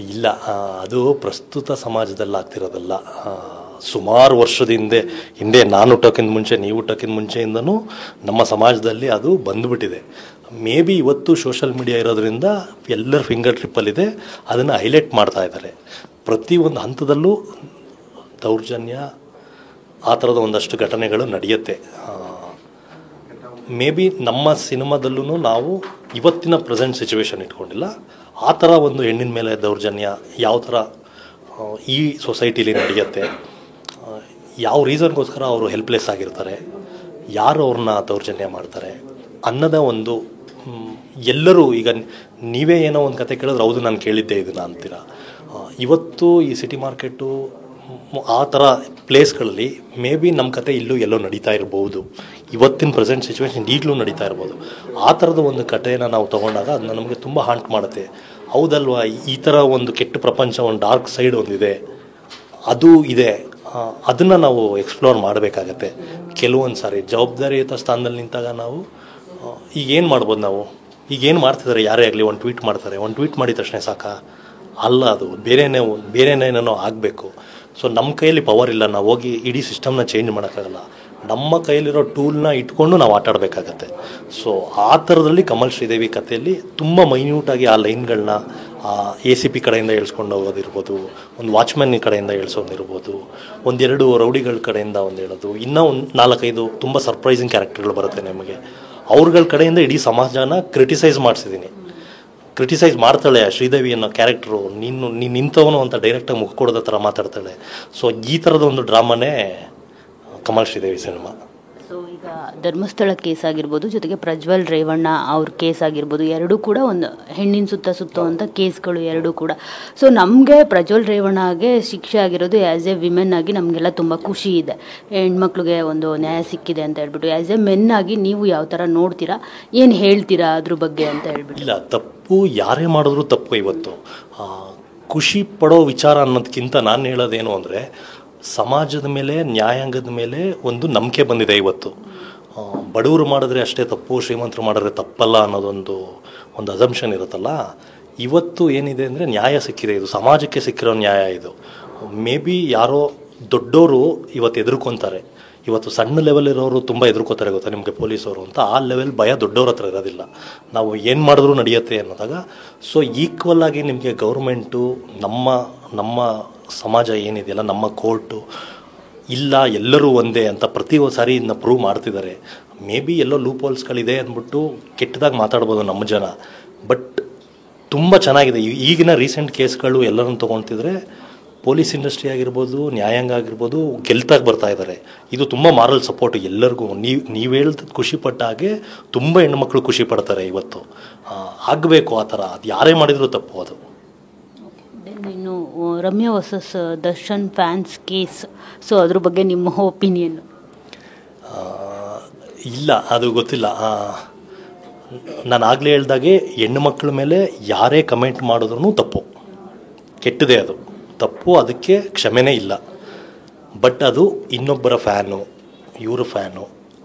ಇಲ್ಲ ಅದು ಪ್ರಸ್ತುತ ಸಮಾಜದಲ್ಲಿ ಆಗ್ತಿರೋದಲ್ಲ. ಸುಮಾರು ವರ್ಷದ ಹಿಂದೆ ನಾನು ಹುಟ್ಟೋಕ್ಕಿಂತ ಮುಂಚೆ, ನೀವು ಹುಟ್ಟೋಕ್ಕಿಂತ ಮುಂಚೆಯಿಂದನೂ ನಮ್ಮ ಸಮಾಜದಲ್ಲಿ ಅದು ಬಂದುಬಿಟ್ಟಿದೆ. ಮೇ ಬಿ ಇವತ್ತು ಸೋಷಲ್ ಮೀಡಿಯಾ ಇರೋದ್ರಿಂದ ಎಲ್ಲರ ಫಿಂಗರ್ ಟ್ರಿಪ್ಪಲ್ಲಿದೆ, ಅದನ್ನು ಹೈಲೈಟ್ ಮಾಡ್ತಾ ಇದ್ದಾರೆ. ಪ್ರತಿಯೊಂದು ಹಂತದಲ್ಲೂ ದೌರ್ಜನ್ಯ ಆ ಥರದ ಒಂದಷ್ಟು ಘಟನೆಗಳು ನಡೆಯುತ್ತೆ. ಮೇ ಬಿ ನಮ್ಮ ಸಿನಿಮಾದಲ್ಲೂ ನಾವು ಇವತ್ತಿನ ಪ್ರೆಸೆಂಟ್ ಸಿಚುವೇಶನ್ ಇಟ್ಕೊಂಡಿಲ್ಲ, ಆ ಥರ ಒಂದು ಹೆಣ್ಣಿನ ಮೇಲೆ ದೌರ್ಜನ್ಯ ಯಾವ ಥರ ಈ ಸೊಸೈಟಿಲಿ ನಡೆಯುತ್ತೆ, ಯಾವ ರೀಸನ್ಗೋಸ್ಕರ ಅವರು ಹೆಲ್ಪ್ಲೆಸ್ ಆಗಿರ್ತಾರೆ, ಯಾರು ಅವ್ರನ್ನ ದೌರ್ಜನ್ಯ ಮಾಡ್ತಾರೆ ಅನ್ನೋದ ಒಂದು ಎಲ್ಲರೂ ಈಗ ನೀವೇ ಏನೋ ಒಂದು ಕತೆ ಕೇಳಿದ್ರೆ ಹೌದು ನಾನು ಕೇಳಿದ್ದೆ ಇದನ್ನು ಅಂತೀರ. ಇವತ್ತು ಈ ಸಿಟಿ ಮಾರ್ಕೆಟು ಆ ಥರ ಪ್ಲೇಸ್ಗಳಲ್ಲಿ ಮೇ ಬಿ ನಮ್ಮ ಕತೆ ಇಲ್ಲೂ ಎಲ್ಲೋ ನಡೀತಾ ಇರ್ಬೋದು, ಇವತ್ತಿನ ಪ್ರೆಸೆಂಟ್ ಸಿಚುವೇಶನ್ ಈಗಲೂ ನಡೀತಾ ಇರ್ಬೋದು. ಆ ಥರದ ಒಂದು ಕಥೆಯನ್ನು ನಾವು ತೊಗೊಂಡಾಗ ಅದನ್ನ ನಮಗೆ ತುಂಬ ಹಾಂಟ್ ಮಾಡುತ್ತೆ. ಹೌದಲ್ವಾ, ಈ ಥರ ಒಂದು ಕೆಟ್ಟ ಪ್ರಪಂಚ, ಒಂದು ಡಾರ್ಕ್ ಸೈಡ್ ಒಂದಿದೆ, ಅದು ಇದೆ, ಅದನ್ನು ನಾವು ಎಕ್ಸ್ಪ್ಲೋರ್ ಮಾಡಬೇಕಾಗತ್ತೆ. ಕೆಲವೊಂದು ಸಾರಿ ಜವಾಬ್ದಾರಿಯುತ ಸ್ಥಾನದಲ್ಲಿ ನಿಂತಾಗ ನಾವು ಈಗೇನು ಮಾಡ್ಬೋದು, ನಾವು ಈಗೇನು ಮಾಡ್ತಿದ್ದಾರೆ, ಯಾರೇ ಆಗಲಿ ಒಂದು ಟ್ವೀಟ್ ಮಾಡ್ತಾರೆ, ಒಂದು ಟ್ವೀಟ್ ಮಾಡಿದ ತಕ್ಷಣ ಸಾಕ ಅಲ್ಲ, ಅದು ಬೇರೆನೇನೋ ಆಗಬೇಕು. ಸೊ ನಮ್ಮ ಕೈಯಲ್ಲಿ ಪವರ್ ಇಲ್ಲ, ನಾವು ಹೋಗಿ ಇಡೀ ಸಿಸ್ಟಮ್ನ ಚೇಂಜ್ ಮಾಡೋಕ್ಕಾಗಲ್ಲ. ನಮ್ಮ ಕೈಯಲ್ಲಿರೋ ಟೂಲ್ನ ಇಟ್ಕೊಂಡು ನಾವು ಆಟಾಡಬೇಕಾಗತ್ತೆ. ಸೊ ಆ ಥರದಲ್ಲಿ ಕಮಲ್ ಶ್ರೀದೇವಿ ಕಥೆಯಲ್ಲಿ ತುಂಬ ಮೈನ್ಯೂಟಾಗಿ ಆ ಲೈನ್ಗಳನ್ನ ACP ಕಡೆಯಿಂದ ಹೇಳ್ಸ್ಕೊಂಡು ಹೋಗೋದಿರ್ಬೋದು, ಒಂದು ವಾಚ್ಮ್ಯಾನ್ ಕಡೆಯಿಂದ ಹೇಳ್ಸೋದಿರ್ಬೋದು, ಒಂದೆರಡು ರೌಡಿಗಳ ಕಡೆಯಿಂದ ಒಂದು ಹೇಳೋದು, ಇನ್ನೂ ಒಂದು 4-5 ತುಂಬ ಸರ್ಪ್ರೈಸಿಂಗ್ ಕ್ಯಾರೆಕ್ಟರ್ಗಳು ಬರುತ್ತೆ ನಿಮಗೆ. ಅವ್ರಗಳ ಕಡೆಯಿಂದ ಇಡೀ ಸಮಾಜನ ಕ್ರಿಟಿಸೈಸ್ ಮಾಡ್ತಾಳೆ ಶ್ರೀದೇವಿ ಅನ್ನೋ ಕ್ಯಾರೆಕ್ಟ್ರು. ನೀನು ನಿಂತವನು ಅಂತ ಡೈರೆಕ್ಟಾಗಿ ಮುಖ ಕೊಡೋದ ಥರ ಮಾತಾಡ್ತಾಳೆ. ಸೊ ಈ ಥರದ ಒಂದು ಡ್ರಾಮಾನೇ ಕಮಲ್ ಶ್ರೀದೇವಿ ಸಿನಿಮಾ. ಸೊ ಈಗ ಧರ್ಮಸ್ಥಳ ಕೇಸ್ ಆಗಿರ್ಬೋದು, ಜೊತೆಗೆ ಪ್ರಜ್ವಲ್ ರೇವಣ್ಣ ಅವ್ರ ಕೇಸ್ ಆಗಿರ್ಬೋದು, ಎರಡೂ ಕೂಡ ಒಂದು ಹೆಣ್ಣಿನ ಸುತ್ತುವಂಥ ಕೇಸ್ಗಳು ಎರಡೂ ಕೂಡ. ಸೊ ನಮಗೆ ಪ್ರಜ್ವಲ್ ರೇವಣ್ಣಗೆ ಶಿಕ್ಷೆ ಆಗಿರೋದು ಆ್ಯಸ್ ಎ ವಿಮೆನ್ ಆಗಿ ನಮಗೆಲ್ಲ ತುಂಬ ಖುಷಿ ಇದೆ, ಹೆಣ್ಮಕ್ಳಿಗೆ ಒಂದು ನ್ಯಾಯ ಸಿಕ್ಕಿದೆ ಅಂತ ಹೇಳ್ಬಿಟ್ಟು. ಆ್ಯಸ್ ಎ ಮೆನ್ ಆಗಿ ನೀವು ಯಾವ ಥರ ನೋಡ್ತೀರಾ, ಏನು ಹೇಳ್ತೀರಾ ಅದ್ರ ಬಗ್ಗೆ ಅಂತ ಹೇಳ್ಬಿಟ್ಟು. ಇಲ್ಲ, ತಪ್ಪು ಯಾರೇ ಮಾಡಿದ್ರು ತಪ್ಪು. ಇವತ್ತು ಖುಷಿ ಪಡೋ ವಿಚಾರ ಅನ್ನೋದಕ್ಕಿಂತ ನಾನು ಹೇಳೋದೇನು ಅಂದರೆ, ಸಮಾಜದ ಮೇಲೆ, ನ್ಯಾಯಾಂಗದ ಮೇಲೆ ಒಂದು ನಂಬಿಕೆ ಬಂದಿದೆ ಇವತ್ತು. ಬಡವರು ಮಾಡಿದ್ರೆ ಅಷ್ಟೇ ತಪ್ಪು, ಶ್ರೀಮಂತರು ಮಾಡಿದ್ರೆ ತಪ್ಪಲ್ಲ ಅನ್ನೋದೊಂದು ಅಸಂಪ್ಷನ್ ಇರುತ್ತಲ್ಲ. ಇವತ್ತು ಏನಿದೆ ಅಂದರೆ ನ್ಯಾಯ ಸಿಕ್ಕಿದೆ, ಇದು ಸಮಾಜಕ್ಕೆ ಸಿಕ್ಕಿರೋ ನ್ಯಾಯ ಇದು. ಮೇ ಬಿ ಯಾರೋ ದೊಡ್ಡವರು ಇವತ್ತು ಎದುರ್ಕೊತಾರೆ, ಇವತ್ತು ಸಣ್ಣ ಲೆವೆಲ್ ಇರೋರು ತುಂಬ ಎದುರ್ಕೋತಾರೆ ಗೊತ್ತಾ ನಿಮಗೆ ಪೊಲೀಸವರು ಅಂತ. ಆ ಲೆವೆಲ್ ಭಯ ದೊಡ್ಡವ್ರ ಹತ್ರ ಇರೋದಿಲ್ಲ, ನಾವು ಏನು ಮಾಡಿದ್ರೂ ನಡೆಯುತ್ತೆ ಅನ್ನೋದಾಗ. ಸೊ ಈಕ್ವಲ್ ಆಗಿ ನಿಮಗೆ ಗೌರ್ಮೆಂಟು, ನಮ್ಮ ಸಮಾಜ ಏನಿದೆಯಲ್ಲ, ನಮ್ಮ ಕೋರ್ಟು ಇಲ್ಲ, ಎಲ್ಲರೂ ಒಂದೇ ಅಂತ ಪ್ರತಿ ಸಾರಿ ಇದನ್ನ ಪ್ರೂವ್ ಮಾಡ್ತಿದ್ದಾರೆ. ಮೇ ಬಿ ಎಲ್ಲೋ ಲೂಪ್ ಹೋಲ್ಸ್ಗಳಿದೆ ಅಂದ್ಬಿಟ್ಟು ಕೆಟ್ಟದಾಗಿ ಮಾತಾಡ್ಬೋದು ನಮ್ಮ ಜನ, ಬಟ್ ತುಂಬ ಚೆನ್ನಾಗಿದೆ. ಈಗಿನ ರೀಸೆಂಟ್ ಕೇಸ್ಗಳು ಎಲ್ಲರನ್ನು ತೊಗೊಳ್ತಿದ್ರೆ ಪೊಲೀಸ್ ಇಂಡಸ್ಟ್ರಿ ಆಗಿರ್ಬೋದು, ನ್ಯಾಯಾಂಗ ಆಗಿರ್ಬೋದು, ಗೆಲ್ತಾಗಿ ಬರ್ತಾ ಇದ್ದಾರೆ. ಇದು ತುಂಬ ಮಾರಲ್ ಸಪೋರ್ಟ್ ಎಲ್ಲರಿಗೂ. ನೀವು ಹೇಳ್ದ ಖುಷಿ ಪಟ್ಟ ಹಾಗೆ ತುಂಬ ಹೆಣ್ಮಕ್ಳು ಖುಷಿ ಪಡ್ತಾರೆ ಇವತ್ತು. ಆಗಬೇಕು ಆ ಥರ, ಅದು ಯಾರೇ ಮಾಡಿದರೂ ತಪ್ಪು ಅದು. ಇನ್ನು Ramya versus Darshan fans case, so ಅದ್ರ ಬಗ್ಗೆ ನಿಮ್ಮ ಒಪಿನಿಯನ್? ಇಲ್ಲ, ಅದು ಗೊತ್ತಿಲ್ಲ. ನಾನು ಆಗಲೇ ಹೇಳ್ದಾಗೆ ಹೆಣ್ಣು ಮಕ್ಕಳ ಮೇಲೆ ಯಾರೇ ಕಮೆಂಟ್ ಮಾಡಿದ್ರೂ ತಪ್ಪು, ಕೆಟ್ಟದೇ, ಅದು ತಪ್ಪು, ಅದಕ್ಕೆ ಕ್ಷಮೆನೇ ಇಲ್ಲ. ಬಟ್ ಅದು ಇನ್ನೊಬ್ಬರ ಫ್ಯಾನು, ಇವ್ರ ಫ್ಯಾನು,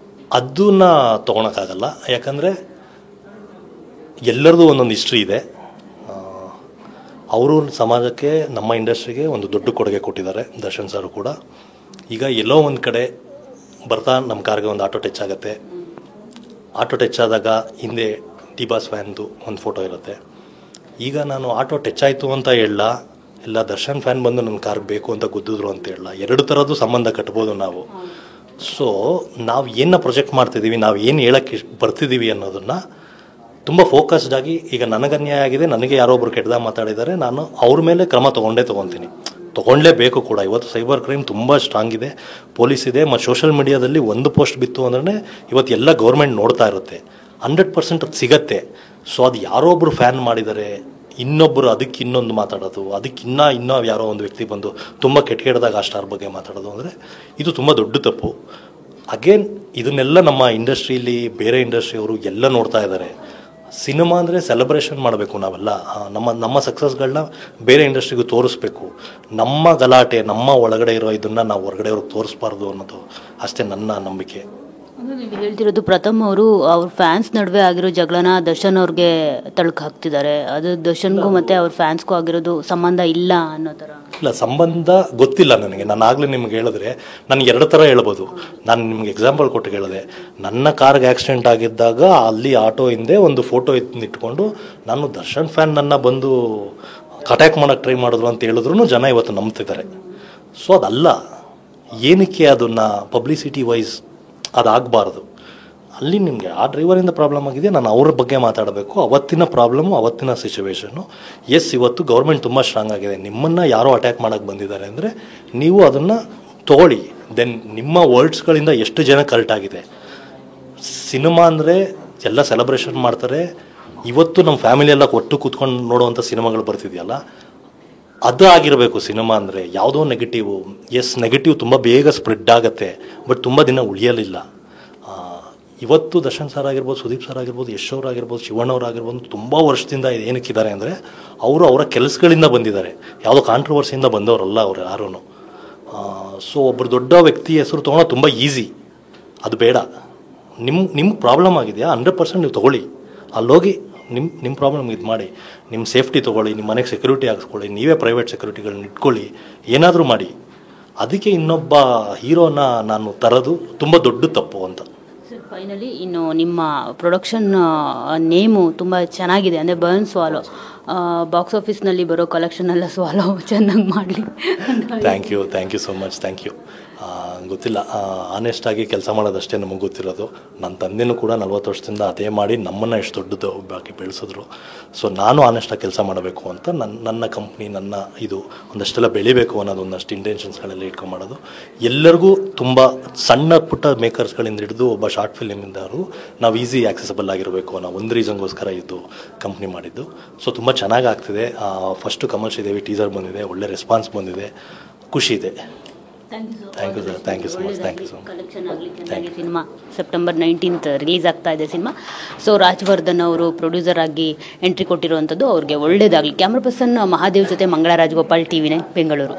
ಅದನ್ನ ತೊಗೊಳಕ್ಕಾಗಲ್ಲ. ಯಾಕಂದರೆ ಎಲ್ಲರದು ಒಂದೊಂದು ಹಿಸ್ಟ್ರಿ ಇದೆ. ಅವರು ಸಮಾಜಕ್ಕೆ, ನಮ್ಮ ಇಂಡಸ್ಟ್ರಿಗೆ ಒಂದು ದೊಡ್ಡ ಕೊಡುಗೆ ಕೊಟ್ಟಿದ್ದಾರೆ, ದರ್ಶನ್ ಸರ್ ಕೂಡ. ಈಗ ಎಲ್ಲೋ ಒಂದು ಕಡೆ ಬರ್ತಾ ನಮ್ಮ ಕಾರ್ಗೆ ಒಂದು ಆಟೋ ಟಚ್ ಆಗುತ್ತೆ. ಆಟೋ ಟಚ್ ಆದಾಗ ಹಿಂದೆ ಡಿ-ಬಾಸ್ ಫ್ಯಾನ್ದು ಒಂದು ಫೋಟೋ ಇರುತ್ತೆ. ಈಗ ನಾನು ಆಟೋ ಟಚ್ ಆಯಿತು ಅಂತ ಹೇಳಲ್ಲ, ಇಲ್ಲ ದರ್ಶನ್ ಫ್ಯಾನ್ ಬಂದು ನನ್ನ ಕಾರ್ಗೆ ಬೇಕು ಅಂತ ಗುದ್ದಿದ್ರು ಅಂತ ಹೇಳಲ್ಲ. ಎರಡು ಥರದ್ದು ಸಂಬಂಧ ಕಟ್ಬೋದು ನಾವು. ಸೊ ನಾವು ಏನನ್ನ ಪ್ರೊಜೆಕ್ಟ್ ಮಾಡ್ತಿದ್ದೀವಿ, ನಾವು ಏನು ಹೇಳಕ್ಕೆ ಬರ್ತಿದ್ದೀವಿ ಅನ್ನೋದನ್ನು ತುಂಬ ಫೋಕಸ್ಡ್ ಆಗಿ, ಈಗ ನನಗೆ ಅನ್ಯಾಯ ಆಗಿದೆ, ನನಗೆ ಯಾರೊಬ್ಬರು ಕೆಟ್ಟದಾಗ ಮಾತಾಡಿದ್ದಾರೆ, ನಾನು ಅವ್ರ ಮೇಲೆ ಕ್ರಮ ತೊಗೊಳ್ಳೇಬೇಕು ಕೂಡ. ಇವತ್ತು ಸೈಬರ್ ಕ್ರೈಮ್ ತುಂಬ ಸ್ಟ್ರಾಂಗ್ ಇದೆ, ಪೊಲೀಸ್ ಇದೆ, ಮತ್ತು ಸೋಷಲ್ ಮೀಡಿಯಾದಲ್ಲಿ ಒಂದು ಪೋಸ್ಟ್ ಬಿತ್ತು ಅಂದರೆ ಇವತ್ತು ಎಲ್ಲ ಗೌರ್ಮೆಂಟ್ ನೋಡ್ತಾ ಇರುತ್ತೆ. 100% ಅದು ಸಿಗತ್ತೆ. ಸೊ ಅದು ಯಾರೊಬ್ಬರು ಫ್ಯಾನ್ ಮಾಡಿದ್ದಾರೆ, ಇನ್ನೊಬ್ಬರು ಅದಕ್ಕೆ ಇನ್ನೊಂದು ಮಾತಾಡೋದು, ಅದಕ್ಕೆ ಇನ್ನೂ ಯಾರೋ ಒಂದು ವ್ಯಕ್ತಿ ಬಂದು ತುಂಬ ಕೆಟ್ಟದಾಗ ಆ ಸ್ಟಾರ್ ಬಗ್ಗೆ ಮಾತಾಡೋದು ಅಂದರೆ ಇದು ತುಂಬ ದೊಡ್ಡ ತಪ್ಪು. ಅಗೇನ್ ಇದನ್ನೆಲ್ಲ ನಮ್ಮ ಇಂಡಸ್ಟ್ರೀಲಿ ಬೇರೆ ಇಂಡಸ್ಟ್ರಿಯವರು ಎಲ್ಲ ನೋಡ್ತಾ ಇದ್ದಾರೆ. ಸಿನಿಮಾ ಅಂದರೆ ಸೆಲೆಬ್ರೇಷನ್ ಮಾಡಬೇಕು ನಾವೆಲ್ಲ, ನಮ್ಮ ಸಕ್ಸಸ್ಗಳನ್ನ ಬೇರೆ ಇಂಡಸ್ಟ್ರಿಗೂ ತೋರಿಸ್ಬೇಕು. ನಮ್ಮ ಗಲಾಟೆ, ನಮ್ಮ ಒಳಗಡೆ ಇರೋ ಇದನ್ನು ನಾವು ಹೊರಗಡೆ ಅವ್ರಿಗೆ ತೋರಿಸ್ಬಾರ್ದು ಅನ್ನೋದು ಅಷ್ಟೇ ನನ್ನ ನಂಬಿಕೆ. ನೀವು ಹೇಳ್ತಿರೋದು ಪ್ರಥಮ್ ಅವರು ಅವ್ರ ಫ್ಯಾನ್ಸ್ ನಡುವೆ ಆಗಿರೋ ಜಗಳನ ದರ್ಶನ್ ಅವ್ರಿಗೆ ತಳ್ಕ ಹಾಕ್ತಿದ್ದಾರೆ. ಅದು ದರ್ಶನ್ಗೂ ಮತ್ತೆ ಅವ್ರ ಫ್ಯಾನ್ಸ್ಗೂ ಆಗಿರೋದು ಸಂಬಂಧ ಇಲ್ಲ ಅನ್ನೋ ಥರ. ಇಲ್ಲ, ಸಂಬಂಧ ಗೊತ್ತಿಲ್ಲ ನನಗೆ. ನಾನು ಆಗಲೇ ನಿಮ್ಗೆ ಹೇಳಿದ್ರೆ ನನಗೆ ಎರಡು ಥರ ಹೇಳ್ಬೋದು. ನಾನು ನಿಮ್ಗೆ ಎಕ್ಸಾಂಪಲ್ ಕೊಟ್ಟು ಹೇಳಿದೆ, ನನ್ನ ಕಾರ್ಗೆ ಆಕ್ಸಿಡೆಂಟ್ ಆಗಿದ್ದಾಗ ಅಲ್ಲಿ ಆಟೋ ಹಿಂದೆ ಒಂದು ಫೋಟೋ ಇಟ್ಕೊಂಡು ನಾನು ದರ್ಶನ್ ಫ್ಯಾನ್ ನನ್ನ ಬಂದು ಅಟ್ಯಾಕ್ ಮಾಡೋಕ್ಕೆ ಟ್ರೈ ಮಾಡಿದ್ರು ಅಂತ ಹೇಳಿದ್ರು ಜನ ಇವತ್ತು ನಂಬ್ತಿದ್ದಾರೆ. ಸೊ ಅದಲ್ಲ, ಏನಕ್ಕೆ ಅದನ್ನು ಪಬ್ಲಿಸಿಟಿ ವೈಸ್ ಅದಾಗಬಾರ್ದು. ಅಲ್ಲಿ ನಿಮಗೆ ಆ ಡ್ರೈವರಿಂದ ಪ್ರಾಬ್ಲಮ್ ಆಗಿದೆ, ನಾನು ಅವ್ರ ಬಗ್ಗೆ ಮಾತಾಡಬೇಕು. ಅವತ್ತಿನ ಪ್ರಾಬ್ಲಮ್ಮು, ಅವತ್ತಿನ ಸಿಚುವೇಶನ್ನು. ಎಸ್, ಇವತ್ತು ಗೌರ್ಮೆಂಟ್ ತುಂಬ ಸ್ಟ್ರಾಂಗ್ ಆಗಿದೆ. ನಿಮ್ಮನ್ನು ಯಾರೋ ಅಟ್ಯಾಕ್ ಮಾಡೋಕ್ಕೆ ಬಂದಿದ್ದಾರೆ ಅಂದರೆ ನೀವು ಅದನ್ನು ತೊಗೊಳ್ಳಿ. ದೆನ್ ನಿಮ್ಮ ವರ್ಡ್ಸ್ಗಳಿಂದ ಎಷ್ಟು ಜನ ಕರೆಕ್ಟ್ ಆಗಿದೆ. ಸಿನಿಮಾ ಅಂದರೆ ಎಲ್ಲ ಸೆಲೆಬ್ರೇಷನ್ ಮಾಡ್ತಾರೆ. ಇವತ್ತು ನಮ್ಮ ಫ್ಯಾಮಿಲಿ ಎಲ್ಲ ಒಟ್ಟು ಕೂತ್ಕೊಂಡು ನೋಡುವಂಥ ಸಿನಿಮಾಗಳು ಬರ್ತಿದೆಯಲ್ಲ, ಅದು ಆಗಿರಬೇಕು ಸಿನಿಮಾ ಅಂದರೆ. ಯಾವುದೋ ನೆಗೆಟಿವು, ಎಸ್ ನೆಗೆಟಿವ್ ತುಂಬ ಬೇಗ ಸ್ಪ್ರೆಡ್ ಆಗುತ್ತೆ, ಬಟ್ ತುಂಬ ದಿನ ಉಳಿಯಲಿಲ್ಲ. ಇವತ್ತು ದರ್ಶನ್ ಸರ್ ಆಗಿರ್ಬೋದು, ಸುದೀಪ್ ಸರ್ ಆಗಿರ್ಬೋದು, ಯಶ್ ಅವ್ರು ಆಗಿರ್ಬೋದು, ಶಿವಣ್ಣ ಅವ್ರು ಆಗಿರ್ಬೋದು, ತುಂಬ ವರ್ಷದಿಂದ ಏನಕ್ಕಿದ್ದಾರೆ ಅಂದರೆ ಅವರು ಅವರ ಕೆಲಸಗಳಿಂದ ಬಂದಿದ್ದಾರೆ. ಯಾವುದೋ ಕಾಂಟ್ರವರ್ಸಿಯಿಂದ ಬಂದವರಲ್ಲ ಅವ್ರು ಯಾರೂ. ಸೊ ಒಬ್ಬರು ದೊಡ್ಡ ವ್ಯಕ್ತಿ ಹೆಸರು ತೊಗೊಳೋದು ತುಂಬ ಈಸಿ, ಅದು ಬೇಡ. ನಿಮ್ಗೆ ಪ್ರಾಬ್ಲಮ್ ಆಗಿದೆಯಾ 100% ನೀವು ತೊಗೊಳ್ಳಿ. ಅಲ್ಲೋಗಿ ನಿಮ್ಮ ಪ್ರಾಬ್ಲಮ್ ಇದು ಮಾಡಿ, ನಿಮ್ಮ ಸೇಫ್ಟಿ ತೊಗೊಳ್ಳಿ, ನಿಮ್ಮ ಮನೆಗೆ ಸೆಕ್ಯೂರಿಟಿ ಹಾಕ್ಸ್ಕೊಳ್ಳಿ, ನೀವೇ ಪ್ರೈವೇಟ್ ಸೆಕ್ಯೂರಿಟಿಗಳನ್ನ ಇಟ್ಕೊಳ್ಳಿ, ಏನಾದರೂ ಮಾಡಿ. ಅದಕ್ಕೆ ಇನ್ನೊಬ್ಬ ಹೀರೋನ ನಾನು ತರೋದು ತುಂಬ ದೊಡ್ಡ ತಪ್ಪು ಅಂತ. ಸರ್, ಫೈನಲಿ ಇನ್ನು ನಿಮ್ಮ ಪ್ರೊಡಕ್ಷನ್ ನೇಮು ತುಂಬ ಚೆನ್ನಾಗಿದೆ, ಅಂದರೆ ಬರ್ನ್ ಸ್ವಾಲೋ. ಬಾಕ್ಸ್ ಆಫೀಸ್ನಲ್ಲಿ ಬರೋ ಕಲೆಕ್ಷನ್ ಎಲ್ಲ ಸ್ವಾಲೋ ಚೆನ್ನಾಗಿ ಮಾಡಲಿ. Thank you so much. Thank you. ಗೊತ್ತಿಲ್ಲ, ಆನೆಸ್ಟಾಗಿ ಕೆಲಸ ಮಾಡೋದಷ್ಟೇ ನಮಗೆ ಗೊತ್ತಿರೋದು. ನನ್ನ ತಂದೆನೂ ಕೂಡ 40 ವರ್ಷದಿಂದ ಅದೇ ಮಾಡಿ ನಮ್ಮನ್ನು ಎಷ್ಟು ದೊಡ್ಡದು ಬಾಕಿ ಬೆಳೆಸಿದ್ರು. ಸೊ ನಾನು ಆನೆಸ್ಟಾಗಿ ಕೆಲಸ ಮಾಡಬೇಕು ಅಂತ ನನ್ನ ಕಂಪ್ನಿ, ನನ್ನ ಇದು ಒಂದಷ್ಟೆಲ್ಲ ಬೆಳಿಬೇಕು ಅನ್ನೋದು ಒಂದಷ್ಟು ಇಂಟೆನ್ಷನ್ಸ್ಗಳೆಲ್ಲ ಇಟ್ಕೊಂಡು ಮಾಡೋದು. ಎಲ್ಲರಿಗೂ ತುಂಬ ಸಣ್ಣ ಪುಟ್ಟ ಮೇಕರ್ಸ್ಗಳಿಂದ ಹಿಡಿದು ಒಬ್ಬ ಶಾರ್ಟ್ ಫಿಲಿಮಿಂದವರು ನಾವು ಈಸಿ ಆಕ್ಸೆಸಬಲ್ ಆಗಿರಬೇಕು ಅನ್ನೋ ಒಂದು ರೀಸನ್ಗೋಸ್ಕರ ಇದು ಕಂಪ್ನಿ ಮಾಡಿದ್ದು. ಸೊ ತುಂಬ ಚೆನ್ನಾಗಿ ಆಗ್ತಿದೆ. ಫಸ್ಟು ಕಮಲ್ ಶ್ರೀದೇವಿ ಟೀಸರ್ ಬಂದಿದೆ, ಒಳ್ಳೆ ರೆಸ್ಪಾನ್ಸ್ ಬಂದಿದೆ, ಖುಷಿ ಇದೆ. Thank you sir. Thank you so much. Thank you so much. Collection ಆಗಲಿ ಚೆನ್ನಾಗಿ. ಸಿನಿಮಾ ಸೆಪ್ಟೆಂಬರ್ 19th ರಿಲೀಸ್ ಆಗ್ತಾ ಇದೆ ಸಿನಿಮಾ. ಸೊ ರಾಜವರ್ಧನ್ ಅವರು ಪ್ರೊಡ್ಯೂಸರ್ ಆಗಿ ಎಂಟ್ರಿ ಕೊಟ್ಟಿರುವಂಥದ್ದು ಅವ್ರಿಗೆ ಒಳ್ಳೇದಾಗಲಿ. ಕ್ಯಾಮ್ರಾ ಪರ್ಸನ್ ಮಹಾದೇವ್ ಜೊತೆ ಮಂಗಳ ರಾಜಗೋಪಾಲ್, TV9 ಬೆಂಗಳೂರು.